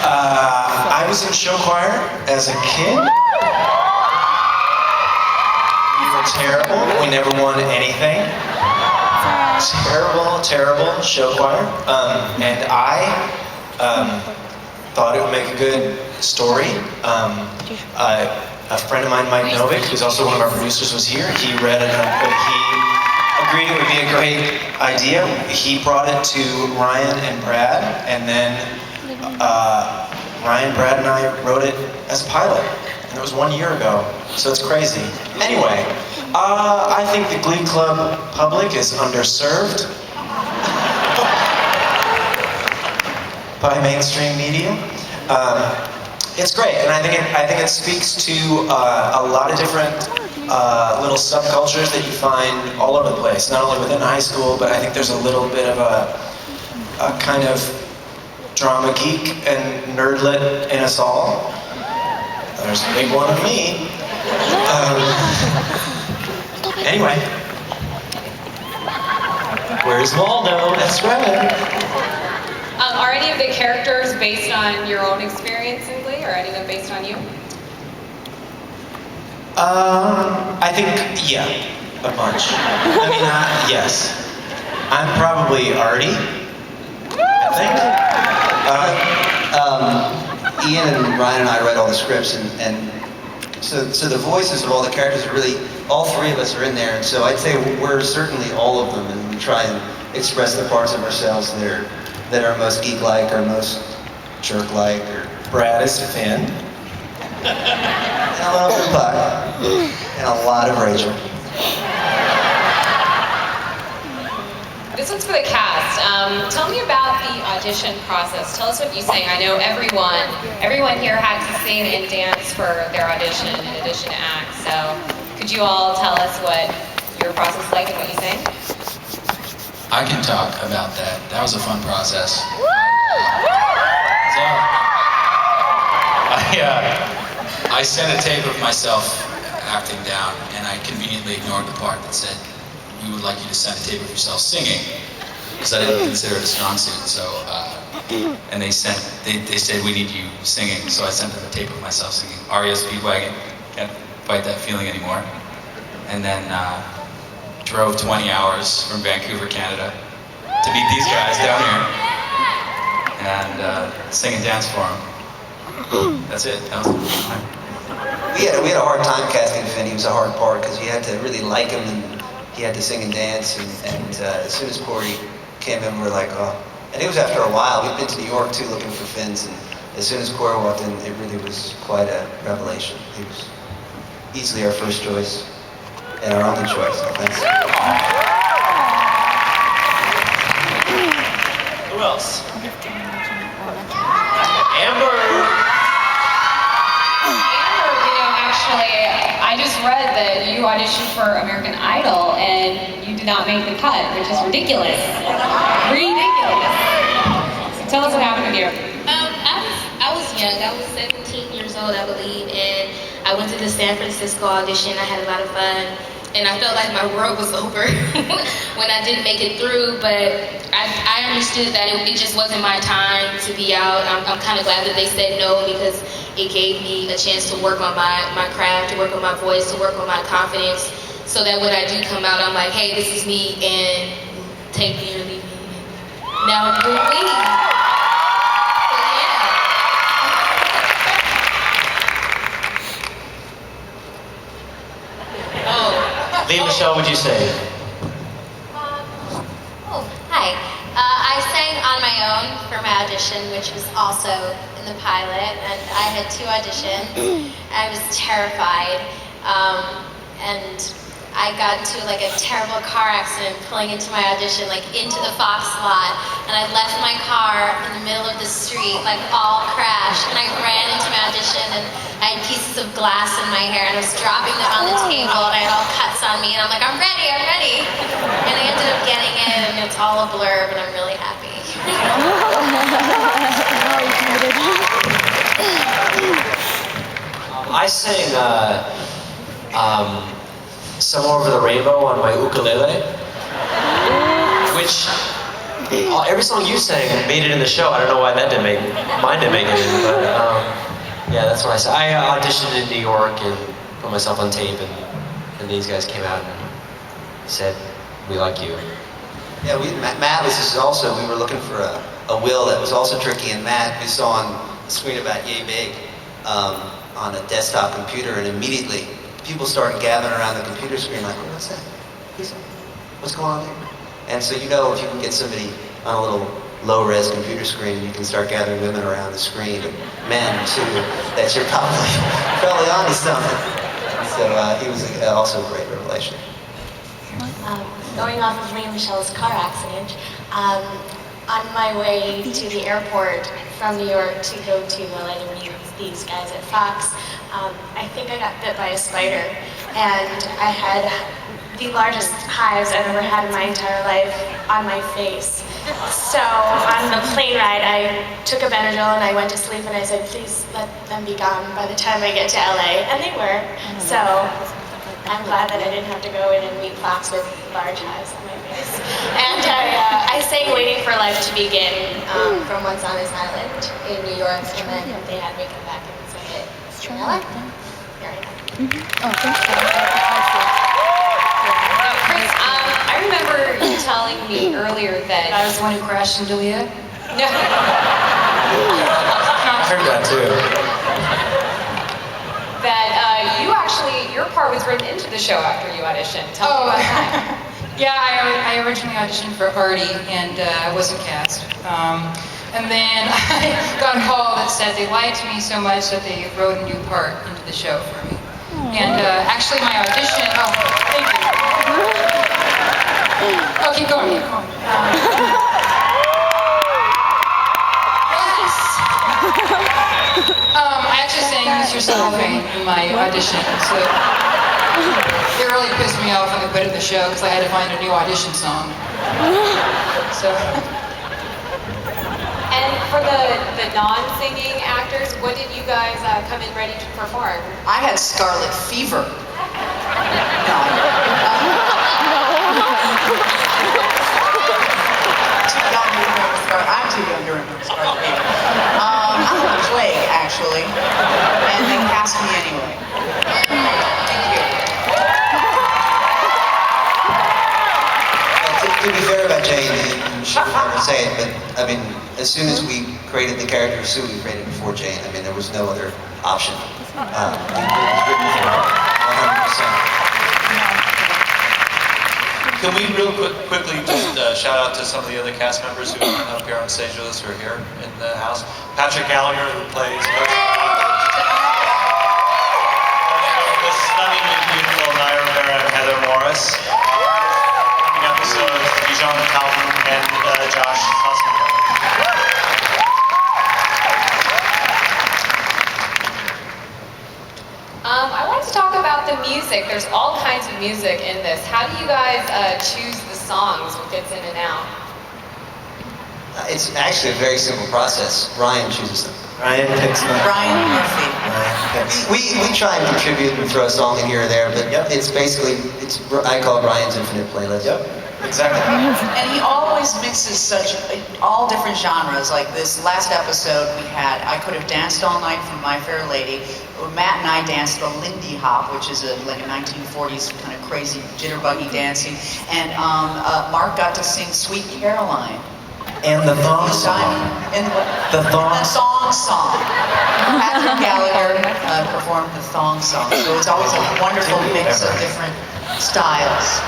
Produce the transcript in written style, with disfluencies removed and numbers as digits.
I was in show choir as a kid. We were terrible. We never won anything. Terrible show choir. And I thought it would make a good story. A friend of mine, Mike Novick, who's also one of our producers, was here. He read it. He agreed it would be a great idea. He brought it to Ryan and Brad, and then Ryan, Brad, and I wrote it as a pilot. And it was 1 year ago, so it's crazy. Anyway, I think the Glee Club public is underserved by mainstream media. It's great, and I think it speaks to a lot of different little subcultures that you find all over the place. Not only within high school, but I think there's a little bit of a kind of drama geek and nerdlet in us all. There's a big one of me. Anyway, where's Waldo? That's right. Are any of the characters based on your own experience in Glee, or any of them based on you? I think, yeah, a bunch. I mean, yes. I'm probably Artie, I think. Ian and Ryan and I read all the scripts, and so the voices of all the characters are really, all three of us are in there, and so I'd say we're certainly all of them, and we try and express the parts of ourselves that are most geek-like, or most jerk-like, or... Brad is Finn. And a little bit of Puck. And a lot of Rachel. This one's for the cast. Tell me about the audition process. Tell us what you sang. I know everyone here had to sing and dance for their audition in addition to act. So could you all tell us what your process was like and what you sang? I can talk about that. That was a fun process. I sent a tape of myself acting down, and I conveniently ignored the part that said, "We would like you to send a tape of yourself singing," because I didn't consider it a strong suit. So, and they said, "We need you singing." So I sent them a tape of myself singing "REO Speedwagon." Can't fight that feeling anymore. And then drove 20 hours from Vancouver, Canada, to meet these guys down here and sing and dance for them. That's it. That was fun. We had a hard time casting Finn. He was a hard part because you had to really like him, and he had to sing and dance. And as soon as Corey came in, we were like, oh. And it was after a while. We'd been to New York too, looking for Finns. And as soon as Corey walked in, it really was quite a revelation. He was easily our first choice and our only choice. So thanks. Who else? Amber! I just read that you auditioned for American Idol and you did not make the cut, which is ridiculous. Ridiculous. So tell us what happened with you. I was young. I was 17 years old, I believe, and I went to the San Francisco audition. I had a lot of fun, and I felt like my world was over when I didn't make it through, but I understood that it just wasn't my time to be out. I'm kind of glad that they said no, because it gave me a chance to work on my craft, to work on my voice, to work on my confidence, so that when I do come out, I'm like, hey, this is me, and take me or leave me. Now you're me. Lee Michelle, would you say? Hi. I sang on my own for my audition, which was also in the pilot, and I had 2 auditions. I was terrified, and I got into like a terrible car accident pulling into my audition, like into the Fox lot, and I left my car in the middle of the street, like all crashed, and I ran into my audition, and I had pieces of glass in my hair, and I was dropping them on the table, and I had all cuts on me, and I'm like, I'm ready, and I ended up getting it, and it's all a blur, but I'm really happy. I sang Somewhere Over the Rainbow on my ukulele, which every song you sang made it in the show. I don't know why that didn't make mine didn't make it in, but yeah, that's what I said. I auditioned in New York and put myself on tape, and these guys came out and said, "We like you." Yeah, Matt was just also, we were looking for a Will that was also tricky, and Matt, we saw on the screen about yay big on a desktop computer, and immediately people started gathering around the computer screen like, what's that? What's going on there? And so if you can get somebody on a little low-res computer screen, you can start gathering women around the screen, and men too, that you're probably onto something. So he was also a great revelation. Going off of Lee and Michelle's car accident, on my way to the airport from New York to go to LA to meet these guys at Fox, I think I got bit by a spider, and I had the largest hives I've ever had in my entire life on my face. So on the plane ride, I took a Benadryl and I went to sleep, and I said, please let them be gone by the time I get to LA, and they were. So I'm glad that I didn't have to go in and meet Fox with large hives on my face. And I sang Waiting for Life to Begin from Once on This Island in New York, and then they had me come back and sing it in LA. Here I am. Chris, I remember you telling me earlier that I was the one who crashed into Leah. No. I heard that too. That you actually, your part was written into the show after you auditioned. Tell me about that. Yeah, I originally auditioned for Artie, and I wasn't cast. And then I got a call that said they liked me so much that they wrote a new part into the show for me. And actually my audition, thank you. Oh, keep going, keep going. Yes! I actually sang Use Your Cellophane in my audition, so it really pissed me off when they put it in the show because I had to find a new audition song. So. And for the non-singing actors, what did you guys come in ready to perform? I had scarlet fever. No. I'm too young to remember scarlet fever. I had a plague, actually, and they cast me anyway. Thank you. To be fair about Jane, she would never say it, but I mean, as soon as we created the character of Sue, we created before Jane. I mean, there was no other option. It was written for her, 100%. Can we real quickly just shout out to some of the other cast members who aren't up here on stage with us, who are here in the house? Patrick Gallagher, who plays the stunningly beautiful Naira Vera and Heather Morris. Episodes, Dijon Calvin and Josh Husman. I wanted to talk about the music. There's all kinds of music in this. How do you guys choose the songs, what gets in and out? It's actually a very simple process. Ryan chooses them. Ryan picks them. Brian Murphy. We try and contribute and throw a song in here or there, but it's basically, I call it Ryan's infinite playlist. Yep, exactly. And he always mixes all different genres. Like this last episode we had, I Could Have Danced All Night from My Fair Lady. Matt and I danced the Lindy Hop, which is like a 1940s kind of crazy jitterbuggy dancing. And Mark got to sing Sweet Caroline. And the thong song. And The thong song. Patrick Gallagher performed the thong song. So it's always a wonderful mix of different styles.